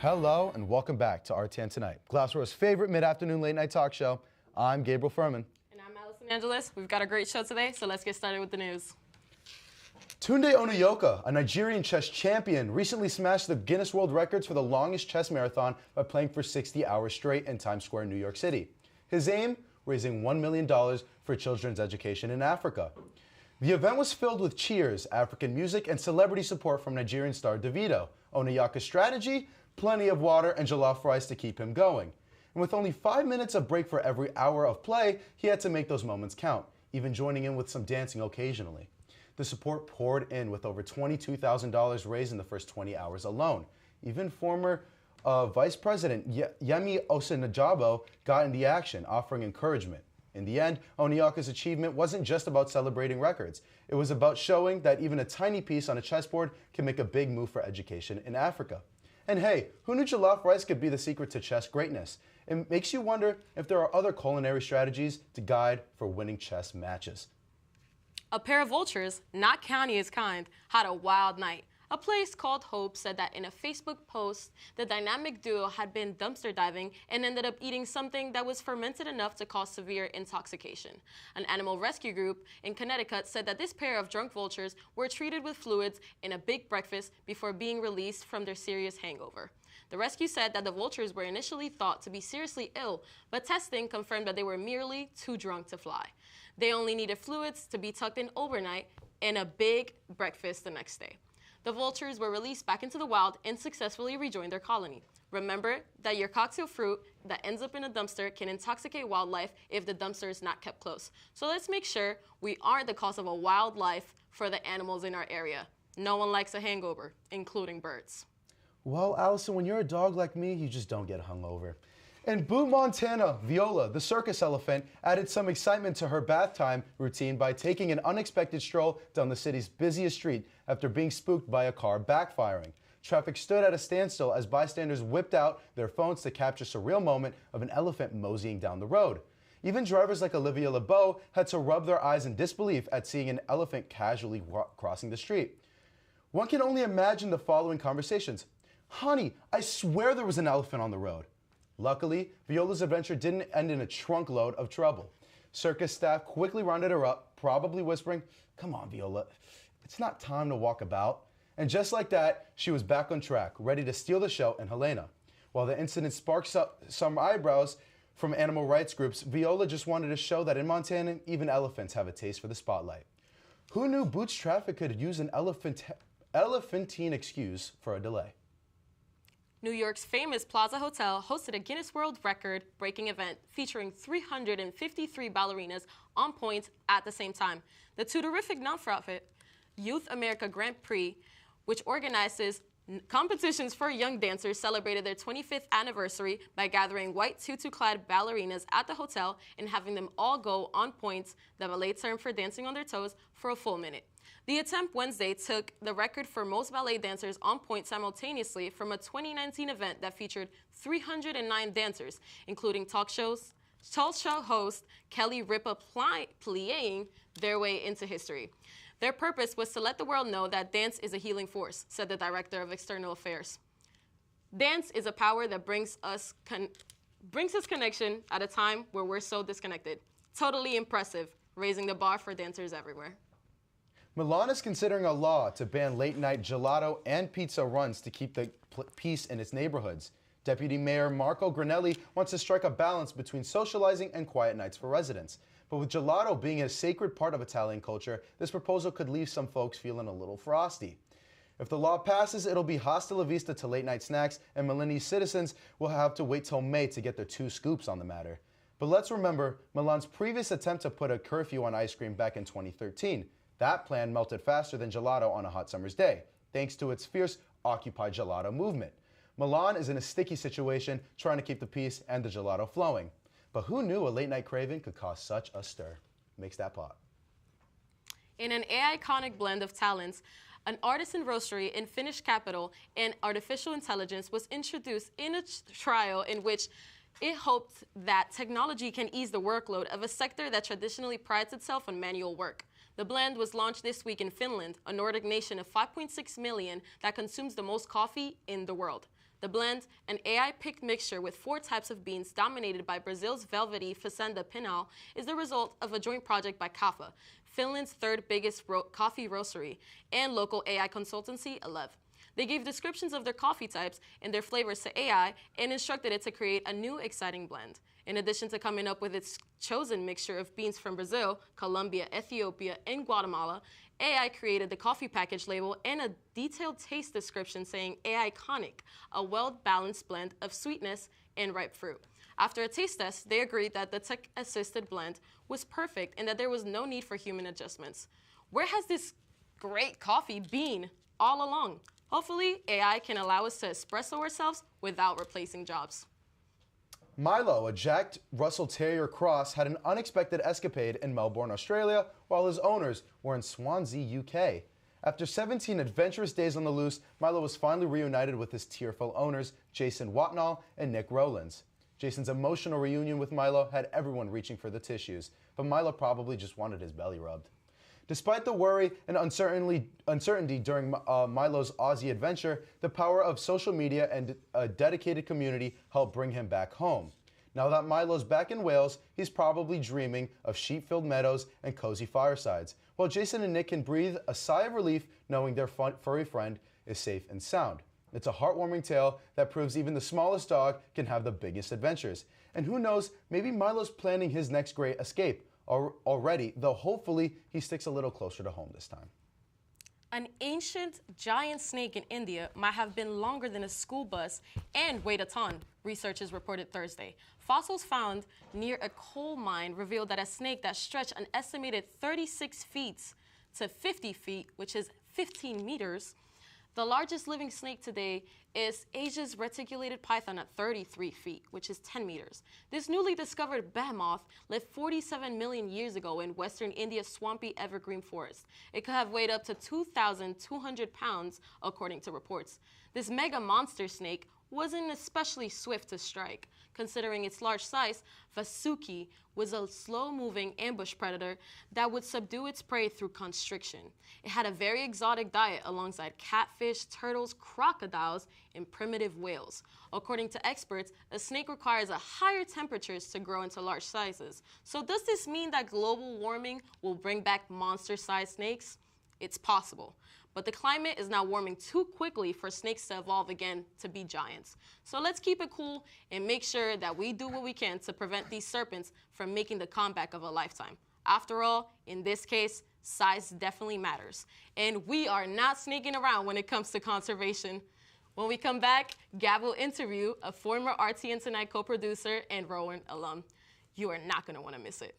Hello and welcome back to RTN Tonight, Glassboro's favorite mid-afternoon late-night talk show. I'm Gabriel Furman. And I'm Allison Angeles. We've got a great show today, so let's get started with the news. Tunde Onuyoka, a Nigerian chess champion, recently smashed the Guinness World Records for the longest chess marathon by playing for 60 hours straight in Times Square, New York City. His aim, raising $1 million for children's education in Africa. The event was filled with cheers, African music, and celebrity support from Nigerian star Davido. Onuyoka's strategy? Plenty of water and jollof rice to keep him going. And with only 5 minutes of break for every hour of play, he had to make those moments count, even joining in with some dancing occasionally. The support poured in with over $22,000 raised in the first 20 hours alone. Even former Vice President Yemi Osinbajo got in the action, offering encouragement. In the end, Onuyoka's achievement wasn't just about celebrating records. It was about showing that even a tiny piece on a chessboard can make a big move for education in Africa. And hey, who knew jollof rice could be the secret to chess greatness? It makes you wonder if there are other culinary strategies to guide for winning chess matches. A pair of vultures, not county is kind, had a wild night. A place called Hope said that in a Facebook post, the dynamic duo had been dumpster diving and ended up eating something that was fermented enough to cause severe intoxication. An animal rescue group in Connecticut said that this pair of drunk vultures were treated with fluids in a big breakfast before being released from their serious hangover. The rescue said that the vultures were initially thought to be seriously ill, but testing confirmed that they were merely too drunk to fly. They only needed fluids to be tucked in overnight and a big breakfast the next day. The vultures were released back into the wild and successfully rejoined their colony. Remember that your cocktail fruit that ends up in a dumpster can intoxicate wildlife if the dumpster is not kept close. So let's make sure we aren't the cause of a wildlife for the animals in our area. No one likes a hangover, including birds. Well, Allison, when you're a dog like me, you just don't get hungover. In Butte, Montana, Viola, the circus elephant, added some excitement to her bath time routine by taking an unexpected stroll down the city's busiest street after being spooked by a car backfiring. Traffic stood at a standstill as bystanders whipped out their phones to capture a surreal moment of an elephant moseying down the road. Even drivers like Olivia LeBeau had to rub their eyes in disbelief at seeing an elephant casually crossing the street. One can only imagine the following conversations. Honey, I swear there was an elephant on the road. Luckily, Viola's adventure didn't end in a trunk load of trouble. Circus staff quickly rounded her up, probably whispering, "Come on, Viola, it's not time to walk about." And just like that, she was back on track, ready to steal the show in Helena. While the incident sparked some eyebrows from animal rights groups, Viola just wanted to show that in Montana, even elephants have a taste for the spotlight. Who knew Boots traffic could use an elephantine excuse for a delay? New York's famous Plaza Hotel hosted a Guinness World Record-breaking event featuring 353 ballerinas on point at the same time. The two-terrific non-profit Youth America Grand Prix, which organizes competitions for young dancers, celebrated their 25th anniversary by gathering white tutu-clad ballerinas at the hotel and having them all go on point, the ballet term for dancing on their toes, for a full minute. The attempt Wednesday took the record for most ballet dancers on point simultaneously from a 2019 event that featured 309 dancers, including talk show host Kelly Ripa playing their way into history. Their purpose was to let the world know that dance is a healing force, said the director of external affairs. Dance is a power that brings us connection at a time where we're so disconnected. Totally impressive, raising the bar for dancers everywhere. Milan is considering a law to ban late-night gelato and pizza runs to keep the peace in its neighborhoods. Deputy Mayor Marco Granelli wants to strike a balance between socializing and quiet nights for residents. But with gelato being a sacred part of Italian culture, this proposal could leave some folks feeling a little frosty. If the law passes, it'll be hasta la vista to late-night snacks, and Milanese citizens will have to wait till May to get their 2 scoops on the matter. But let's remember Milan's previous attempt to put a curfew on ice cream back in 2013. That plan melted faster than gelato on a hot summer's day, thanks to its fierce Occupy Gelato movement. Milan is in a sticky situation, trying to keep the peace and the gelato flowing. But who knew a late-night craving could cause such a stir? Makes that pop. In an AI-iconic blend of talents, an artisan roastery in Finnish capital and artificial intelligence was introduced in a trial in which it hoped that technology can ease the workload of a sector that traditionally prides itself on manual work. The blend was launched this week in Finland, a Nordic nation of 5.6 million that consumes the most coffee in the world. The blend, an AI-picked mixture with 4 types of beans dominated by Brazil's velvety Fazenda Pinhal, is the result of a joint project by Kaffa, Finland's 3rd biggest coffee roastery, and local AI consultancy, Alev. They gave descriptions of their coffee types and their flavors to AI and instructed it to create a new, exciting blend. In addition to coming up with its chosen mixture of beans from Brazil, Colombia, Ethiopia, and Guatemala, AI created the coffee package label and a detailed taste description saying AI-iconic, a well-balanced blend of sweetness and ripe fruit. After a taste test, they agreed that the tech-assisted blend was perfect and that there was no need for human adjustments. Where has this great coffee been all along? Hopefully, AI can allow us to espresso ourselves without replacing jobs. Milo, a Jack Russell Terrier cross, had an unexpected escapade in Melbourne, Australia, while his owners were in Swansea, UK. After 17 adventurous days on the loose, Milo was finally reunited with his tearful owners, Jason Watnall and Nick Rowlands. Jason's emotional reunion with Milo had everyone reaching for the tissues, but Milo probably just wanted his belly rubbed. Despite the worry and uncertainty during Milo's Aussie adventure, the power of social media and a dedicated community helped bring him back home. Now that Milo's back in Wales, he's probably dreaming of sheep-filled meadows and cozy firesides, while Jason and Nick can breathe a sigh of relief knowing their furry friend is safe and sound. It's a heartwarming tale that proves even the smallest dog can have the biggest adventures. And who knows, maybe Milo's planning his next great escape already, though hopefully he sticks a little closer to home this time. An ancient giant snake in India might have been longer than a school bus and weighed a ton, researchers reported Thursday. Fossils found near a coal mine revealed that a snake that stretched an estimated 36 feet to 50 feet, which is 15 meters. The largest living snake today is Asia's reticulated python at 33 feet, which is 10 meters. This newly discovered behemoth lived 47 million years ago in western India's swampy evergreen forest. It could have weighed up to 2,200 pounds, according to reports. This mega monster snake wasn't especially swift to strike. Considering its large size, Vasuki was a slow-moving ambush predator that would subdue its prey through constriction. It had a very exotic diet alongside catfish, turtles, crocodiles, and primitive whales. According to experts, a snake requires a higher temperatures to grow into large sizes. So does this mean that global warming will bring back monster-sized snakes? It's possible. But the climate is now warming too quickly for snakes to evolve again to be giants. So let's keep it cool and make sure that we do what we can to prevent these serpents from making the comeback of a lifetime. After all, in this case, size definitely matters. And we are not sneaking around when it comes to conservation. When we come back, Gab will interview a former RTN Tonight co-producer and Rowan alum. You are not going to want to miss it.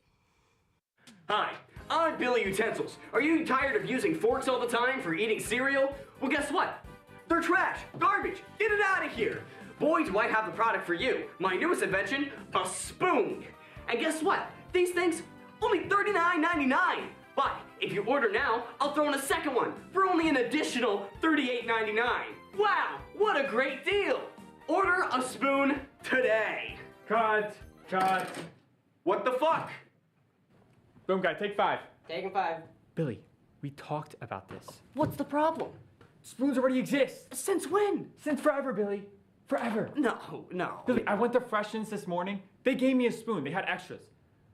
Hi, I'm Billy Utensils. Are you tired of using forks all the time for eating cereal? Well, guess what? They're trash, garbage, get it out of here. Boy, do I have the product for you. My newest invention, a spoon. And guess what? These things, only $39.99. But if you order now, I'll throw in a second one for only an additional $38.99. Wow, what a great deal. Order a spoon today. Cut. What the fuck? Boom guy, take 5. Taking 5. Billy, we talked about this. What's the problem? Spoons already exist. Since when? Since forever, Billy. Forever. No. Billy, I went to Freshens this morning. They gave me a spoon. They had extras.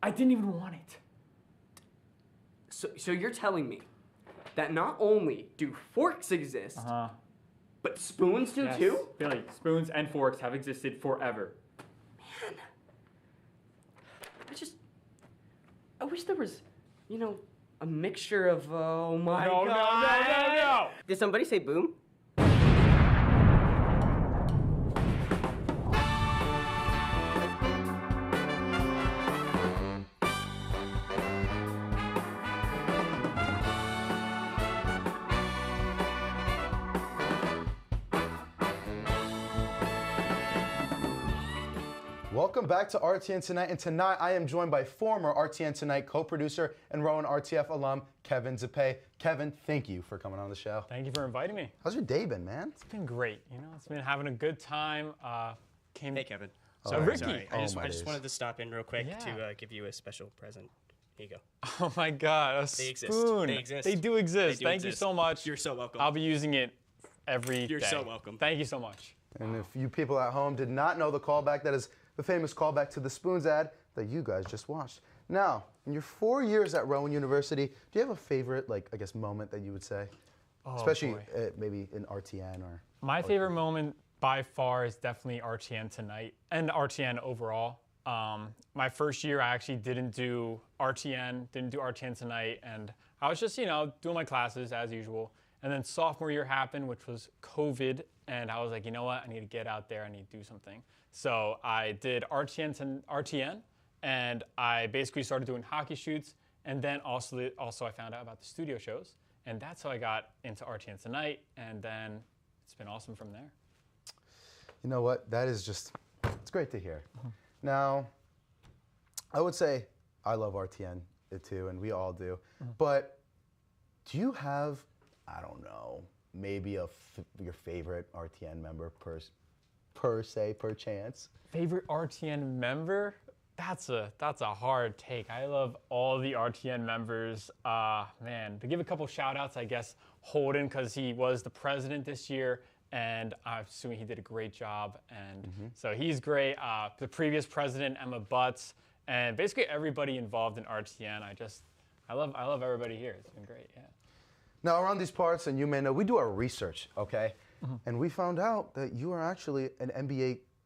I didn't even want it. So you're telling me that not only do forks exist, but spoons do too? Billy, spoons and forks have existed forever. Man. I wish there was, A mixture of, oh my No, God. no. Did somebody say boom? Welcome back to RTN Tonight, and tonight I am joined by former RTN Tonight co-producer and Rowan RTF alum, Kevin Zappé. Kevin, thank you for coming on the show. Thank you for inviting me. How's your day been, man? It's been great. You know, it's been having a good time. Hey, Kevin. So Oh, Ricky. Sorry, I just days. wanted to stop in real quick Yeah. to give you a special present. Here you go. Oh my God, a They exist. spoon. They exist. They do exist. They do Thank you exist. so much. You're so welcome. I'll be using it every You're day. so welcome. Thank you so much. And if you people at home did not know the callback, that is the famous callback to the Spoons ad that you guys just watched. Now, in your 4 years at Rowan University, do you have a favorite, like, I guess, moment that you would say? Oh, Especially boy. maybe in RTN or... My favorite moment by far is definitely RTN Tonight and RTN overall. My first year, I actually didn't do RTN Tonight, and I was just, you know, doing my classes as usual. And then sophomore year happened, which was COVID, and I was like, you know what, I need to get out there, I need to do something. So I did RTN, and I basically started doing hockey shoots, and then also I found out about the studio shows, and that's how I got into RTN Tonight, and then it's been awesome from there. You know what? That is just, it's great to hear. Now, I would say I love RTN too, and we all do. But do you have, I don't know, maybe your favorite RTN member per chance? Favorite RTN member? That's a hard take. I love all the RTN members. Man, to give a couple shout outs, I guess Holden, because he was the president this year, and I'm assuming he did a great job, and so he's great. The previous president, Emma Butts, and basically everybody involved in RTN. I love everybody here. It's been great, yeah. Now, around these parts, and you may know, we do our research, okay? And we found out that you are actually an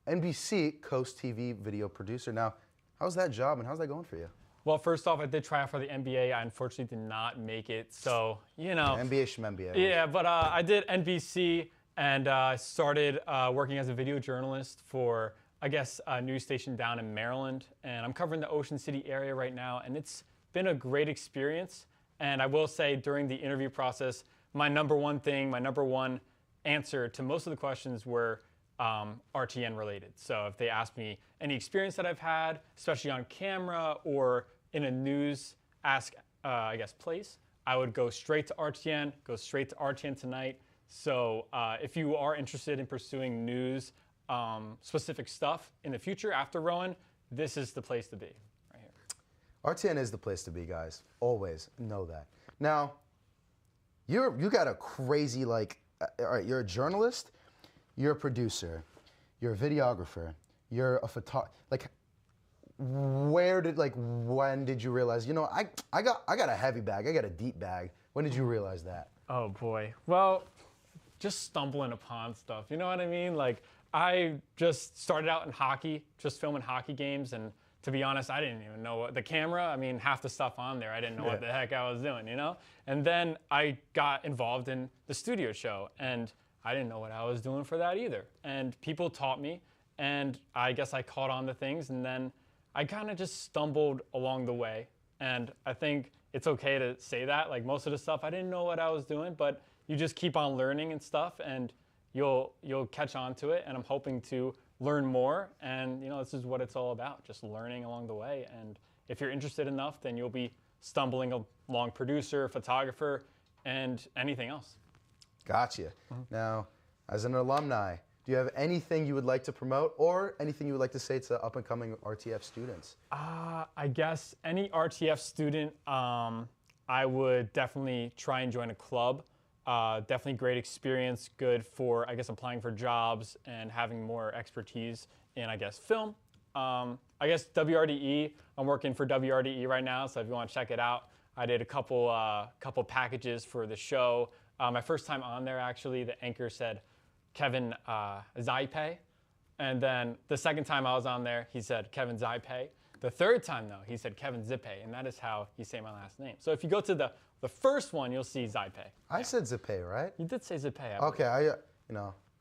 NBC Coast TV video producer. Now, how's that job, and how's that going for you? Well, first off, I did try out for the NBA. I unfortunately did not make it, so, you know. NBA Shmembia. Yeah, but I did NBC, and started working as a video journalist for, I guess, a news station down in Maryland. And I'm covering the Ocean City area right now, and it's been a great experience. And I will say during the interview process, my number one answer to most of the questions were RTN related. So if they asked me any experience that I've had, especially on camera or in a news place, I would go straight to RTN, go straight to RTN Tonight. So if you are interested in pursuing news specific stuff in the future after Rowan, this is the place to be right here. RTN is the place to be, guys. Always know that. Now, you got a crazy, like, all right, you're a journalist, you're a producer, you're a videographer, you're a photographer. Like, when did you realize, you know, I got a heavy bag, I got a deep bag. When did you realize that? Oh boy. Well, just stumbling upon stuff. You know what I mean? Like, I just started out in hockey, just filming hockey games, and to be honest, I didn't even know what the camera, I mean, half the stuff on there, I didn't know what the heck I was doing, you know? And then I got involved in the studio show, and I didn't know what I was doing for that either. And people taught me, and I guess I caught on to things, and then I kind of just stumbled along the way. And I think it's okay to say that. Like, most of the stuff, I didn't know what I was doing, but you just keep on learning and stuff, and you'll catch on to it. And I'm hoping to learn more. And, you know, this is what it's all about, just learning along the way. And if you're interested enough, then you'll be stumbling along producer, photographer, and anything else. Gotcha. Now, as an alumni, do you have anything you would like to promote or anything you would like to say to up-and-coming RTF students? I guess any RTF student, I would definitely try and join a club. Definitely great experience, good for, I guess, applying for jobs and having more expertise in, I guess, film. I guess WRDE, I'm working for WRDE right now, so if you want to check it out, I did a couple packages for the show. My first time on there, actually, the anchor said, Kevin Zappé. And then the second time I was on there, he said, Kevin Zappé. The third time, though, he said Kevin Zippe, and that is how you say my last name. So if you go to the first one, you'll see Zippe. I said Zippe, right? You did say Zippe. Okay, I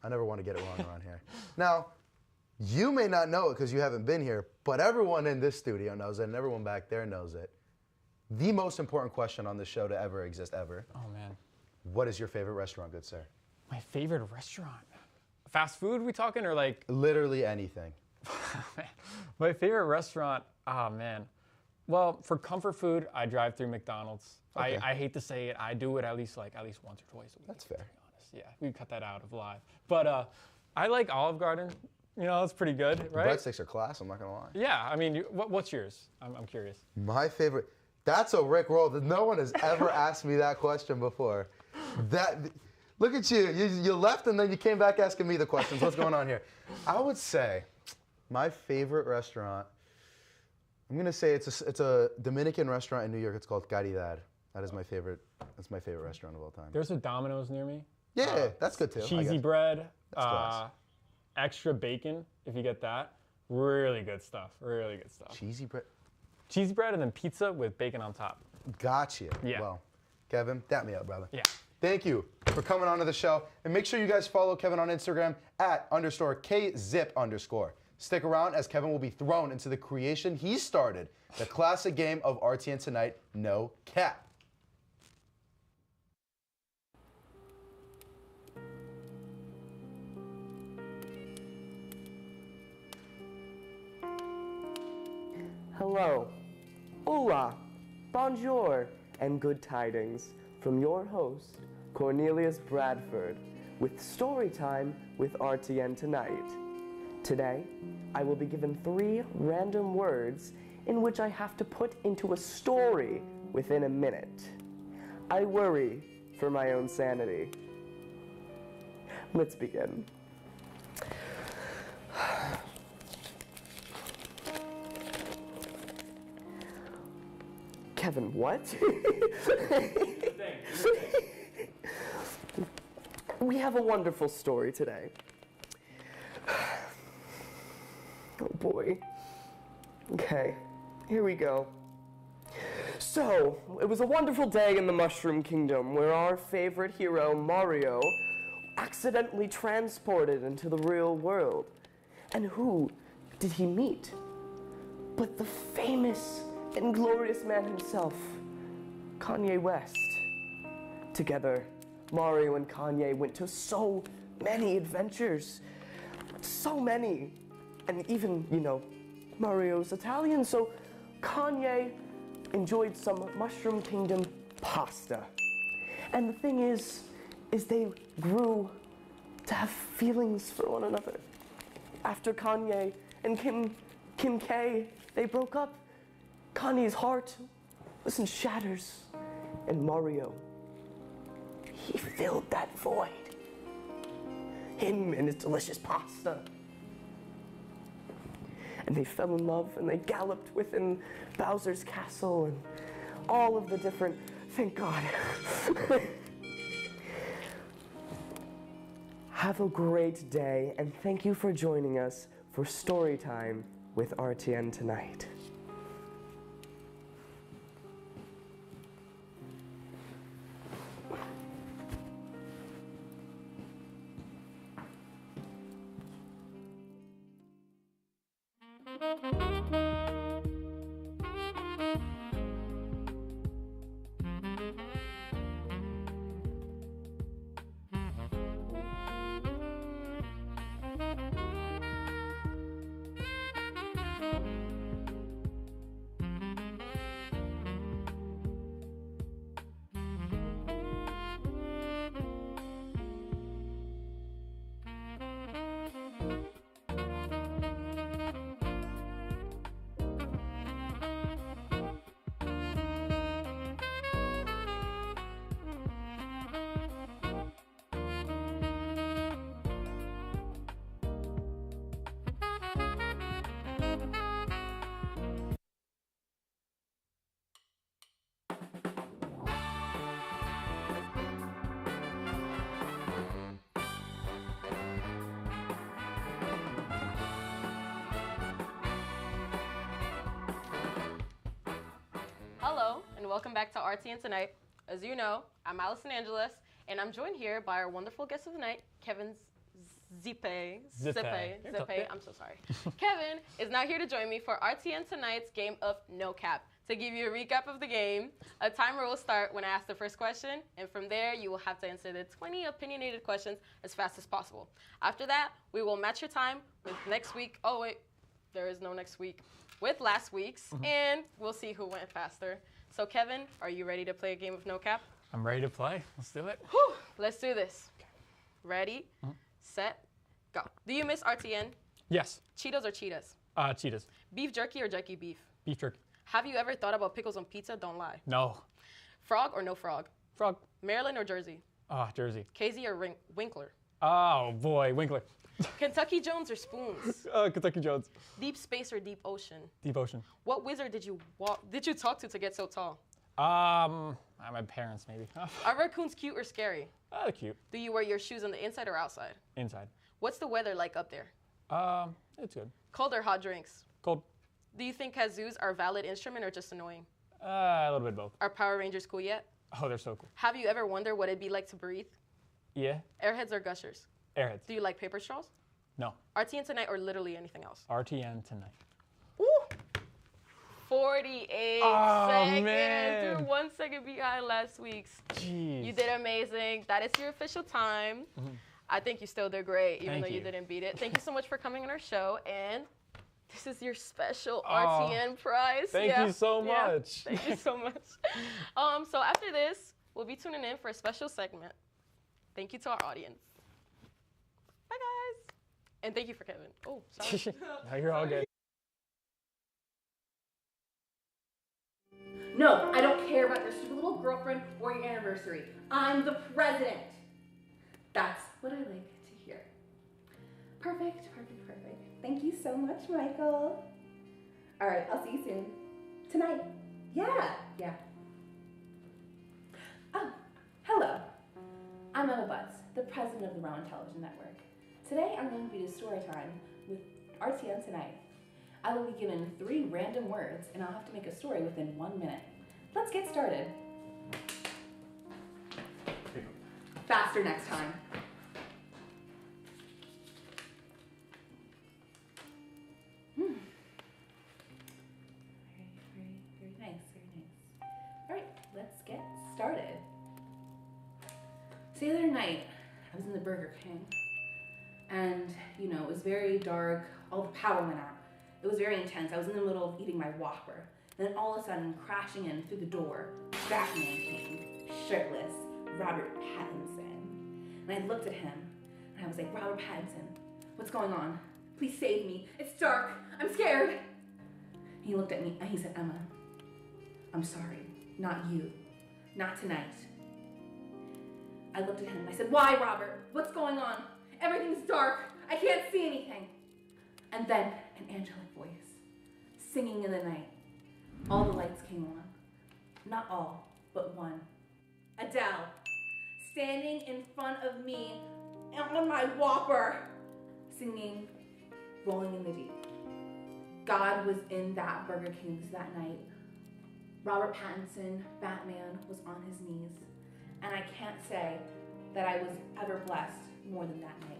never want to get it wrong around here. Now, you may not know it because you haven't been here, but everyone in this studio knows it, and everyone back there knows it. The most important question on this show to ever exist ever. Oh, man. What is your favorite restaurant, good sir? My favorite restaurant? Fast food we talking, or like? Literally anything. My favorite restaurant, oh man. Well, for comfort food, I drive through McDonald's. Okay. I hate to say it, I do it at least once or twice a week. That's fair. To be honest. Yeah, we cut that out of live. But I like Olive Garden. You know, it's pretty good, right? Breadsticks are class, I'm not gonna lie. Yeah, I mean, what's yours? I'm curious. My favorite, that's a Rick roll. No one has ever asked me that question before. Look at you. You left and then you came back asking me the questions. What's going on here? I would say my favorite restaurant, I'm gonna say it's a Dominican restaurant in New York. It's called Caridad. That is my favorite. That's my favorite restaurant of all time. There's a Domino's near me. Yeah, that's good too. Cheesy bread, That's class. extra bacon if you get that. Really good stuff. Really good stuff. Cheesy bread. Cheesy bread and then pizza with bacon on top. Gotcha. Yeah. Well, Kevin, dap me up, brother. Yeah. Thank you for coming on to the show. And make sure you guys follow Kevin on Instagram @_KZip_. Stick around as Kevin will be thrown into the creation he started, the classic game of RTN Tonight, No Cap. Hello, hola, bonjour, and good tidings from your host, Cornelius Bradford, with Story Time with RTN Tonight. Today, I will be given 3 random words in which I have to put into a story within a minute. I worry for my own sanity. Let's begin. Kevin, what? We have a wonderful story today. Oh boy. Okay, here we go. So, it was a wonderful day in the Mushroom Kingdom where our favorite hero, Mario, accidentally transported into the real world. And who did he meet? But the famous and glorious man himself, Kanye West. Together, Mario and Kanye went to so many adventures. So many. And even, Mario's Italian, so Kanye enjoyed some Mushroom Kingdom pasta. And the thing is they grew to have feelings for one another. After Kanye and Kim K, they broke up, Kanye's heart was in shatters, and Mario, he filled that void. Him and his delicious pasta. And they fell in love, and they galloped within Bowser's castle, and all of the different, thank God. Have a great day, and thank you for joining us for Story Time with RTN Tonight. welcome back to RTN Tonight. As you know, I'm Allison Angeles, and I'm joined here by our wonderful guest of the night, Kevin Zippe. I'm so sorry. Kevin is now here to join me for RTN Tonight's game of No Cap. To give you a recap of the game, a timer will start when I ask the first question, and from there, you will have to answer the 20 opinionated questions as fast as possible. After that, we will match your time with next week. Oh, wait, there is no next week. With last week's, and we'll see who went faster. So, Kevin, are you ready to play a game of No Cap? I'm ready to play. Let's do it. Whew, let's do this. Ready, set, go. Do you miss RTN? Yes. Cheetos or Cheetahs? Cheetos. Beef jerky or jerky beef? Beef jerky. Have you ever thought about pickles on pizza? Don't lie. No. Frog or no frog? Frog. Maryland or Jersey? Jersey. KZ or Winkler? Oh, boy. Winkler. Kentucky Jones or Spoons? Kentucky Jones. Deep space or deep ocean? Deep ocean. What wizard did you talk to get so tall? My parents, maybe. Are raccoons cute or scary? Cute. Do you wear your shoes on the inside or outside? Inside. What's the weather like up there? It's good. Cold or hot drinks? Cold. Do you think kazoos are a valid instrument or just annoying? A little bit both. Are Power Rangers cool yet? Oh, they're so cool. Have you ever wondered what it'd be like to breathe? Yeah. Airheads or gushers? Airheads. Do you like paper straws? No. RTN Tonight or literally anything else? RTN Tonight. Woo! 48 seconds. Man. You're 1 second behind last week's. Jeez. You did amazing. That is your official time. I think you still did great, even though you didn't beat it. Thank you so much for coming on our show. And this is your special RTN prize. Thank you so much. Thank you so much. So after this, we'll be tuning in for a special segment. Thank you to our audience. Bye, guys. And thank you for Kevin. Oh, sorry. No, you're all good. No, I don't care about your stupid little girlfriend or your anniversary. I'm the president. That's what I like to hear. Perfect. Thank you so much, Michael. All right, I'll see you soon. Tonight. Yeah. Oh, hello. I'm Emma Butts, the president of the Rowan Television Network. Today, I'm going to be to story time with RTN Tonight. I will be given 3 random words, and I'll have to make a story within 1 minute. Let's get started. Faster next time. Very nice. All right, let's get started. So the other night, I was in the Burger King, and it was very dark. All the power went out. It was very intense. I was in the middle of eating my Whopper. And then all of a sudden, crashing in through the door, Batman came, shirtless, Robert Pattinson. And I looked at him, and I was like, Robert Pattinson, what's going on? Please save me. It's dark. I'm scared. He looked at me, and he said, Emma, I'm sorry. Not you. Not tonight. I looked at him, and I said, why, Robert? What's going on? Everything's dark. I can't see anything. And then an angelic voice, singing in the night. All the lights came on. Not all, but one. Adele, standing in front of me on my Whopper, singing Rolling in the Deep. God was in that Burger King's that night. Robert Pattinson, Batman, was on his knees. And I can't say that I was ever blessed more than that night.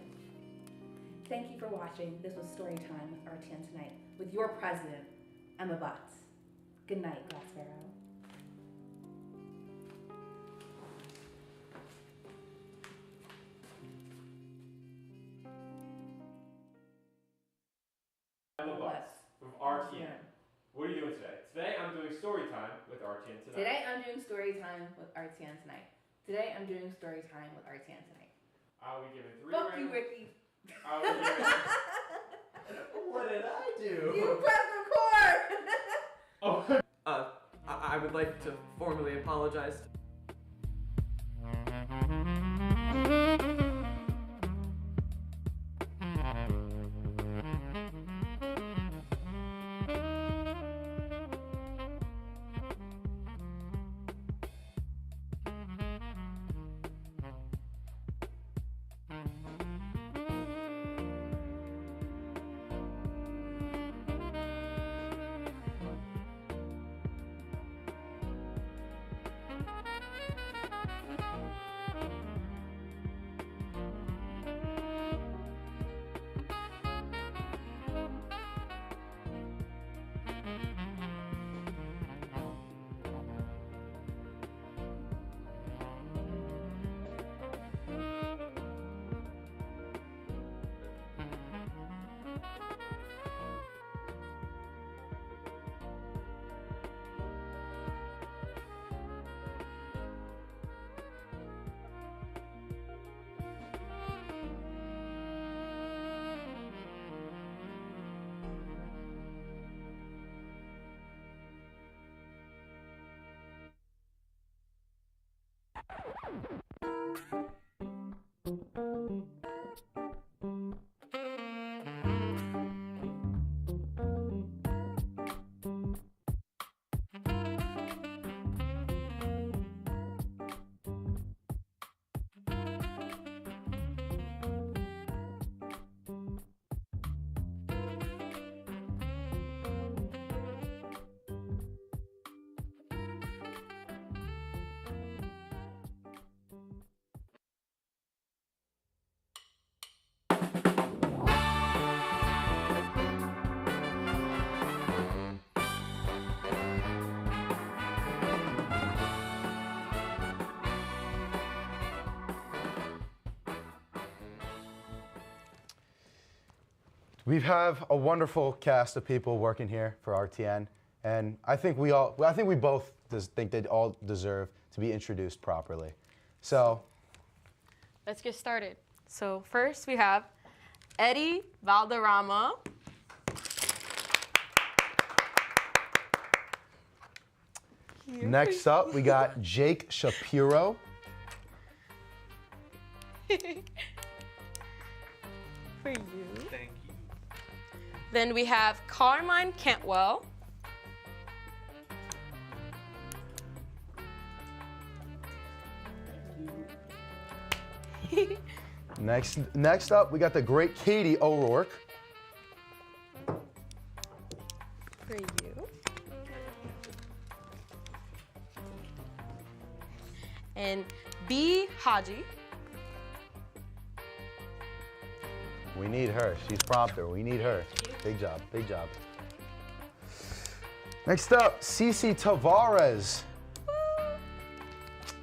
Thank you for watching. This was Story Time with RTN Tonight with your president, Emma Butts. Good night, Glass Sparrow. Emma Butts with RTN. What are you doing today? Today I'm doing story time with RTN Tonight. Today I'm doing Story Time with RTN Tonight. Today I'm doing Story Time with RTN Tonight. I'll be giving 3 Fuck random... you, Ricky. I'll be giving... What did I do? You press record! Oh. I would like to formally apologize. We have a wonderful cast of people working here for RTN, and I think we both think they all deserve to be introduced properly. So, let's get started. So first we have Eddie Valderrama. Next up, we got Jake Shapiro. For you. Thank you. Then we have Carmine Cantwell. Next up, we got the great Katie O'Rourke. For you. And B. Haji. We need her. She's prompter. We need her. Big job. Big job. Next up, Cece Tavares.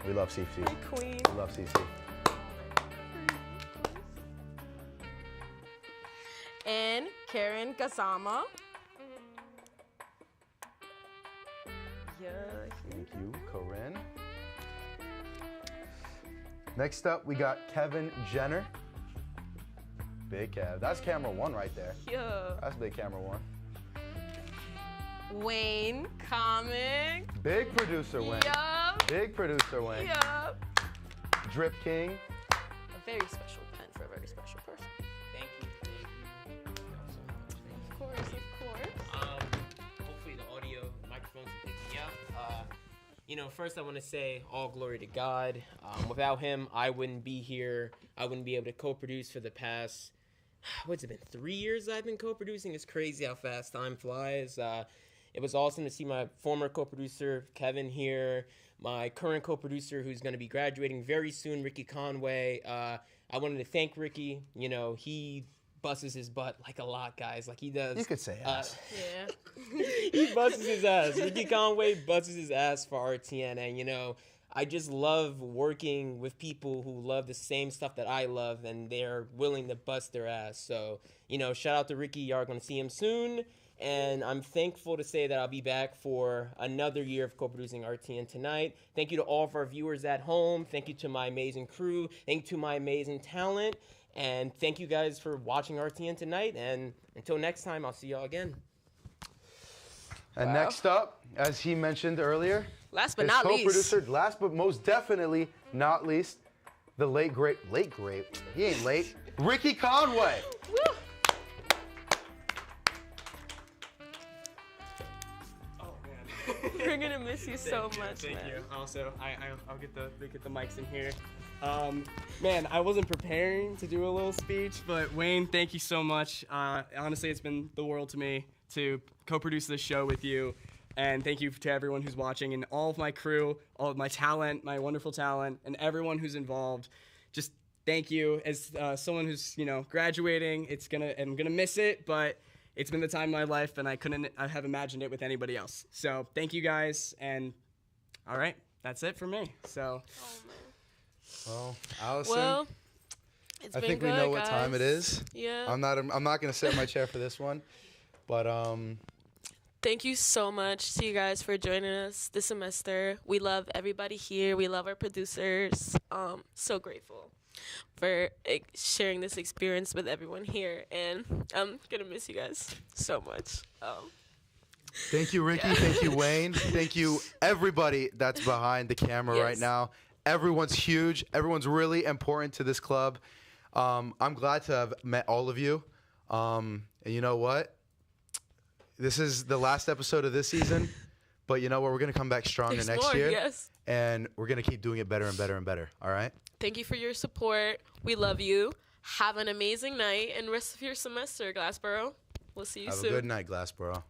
We love Cece. My queen. We love Cece. And Karen Gazama. Yeah. Thank you, Corinne. Next up, we got Kevin Jenner. Big Kev. That's camera one right there. Yeah. That's big camera one. Wayne Comic. Big producer Wayne. Yup. Big producer Wayne. Yup. Drip King. A very special pen for a very special person. Thank you. Of course, of course. Hopefully the audio microphones are picking me up. First I want to say all glory to God. Without him, I wouldn't be here. I wouldn't be able to co-produce for the past, what's it been, 3 years I've been co-producing? It's crazy how fast time flies. It was awesome to see my former co-producer, Kevin, here. My current co-producer, who's going to be graduating very soon, Ricky Conway. I wanted to thank Ricky. He busts his butt like a lot, guys. Like he does. You could say ass. Yeah. He busts his ass. Ricky Conway busts his ass for RTN. And, I just love working with people who love the same stuff that I love, and they're willing to bust their ass. So, shout out to Ricky. Y'all are going to see him soon. And I'm thankful to say that I'll be back for another year of co-producing RTN tonight. Thank you to all of our viewers at home. Thank you to my amazing crew. Thank you to my amazing talent. And thank you guys for watching RTN tonight. And until next time, I'll see y'all again. And next up, as he mentioned earlier, Last but his not least. co-producer, last but most definitely not least, the late great, he ain't late, Ricky Conway. Woo. Oh, man. We're going to miss you so much, Thank man. you. Also, I'll get the mics in here. Man, I wasn't preparing to do a little speech, but Wayne, thank you so much. Honestly, it's been the world to me to co-produce this show with you. And thank you to everyone who's watching and all of my crew, all of my talent, my wonderful talent, and everyone who's involved. Just thank you. As someone who's, graduating, I'm gonna miss it, but it's been the time of my life, and I have imagined it with anybody else. So thank you guys, and all right, that's it for me. So. Well, Allison, Well, it's I been think good, we know what time guys. it is. Yeah. I'm not gonna sit in my chair for this one, but Thank you so much to you guys for joining us this semester. We love everybody here. We love our producers. So grateful for sharing this experience with everyone here. And I'm going to miss you guys so much. Thank you, Ricky. Thank you, Wayne. Thank you, everybody that's behind the camera right now. Everyone's huge. Everyone's really important to this club. I'm glad to have met all of you. And you know what? This is the last episode of this season, but you know what? We're going to come back stronger next year. Yes. And we're going to keep doing it better and better and better. All right? Thank you for your support. We love you. Have an amazing night and rest of your semester, Glassboro. We'll see you soon. Have a good night, Glassboro.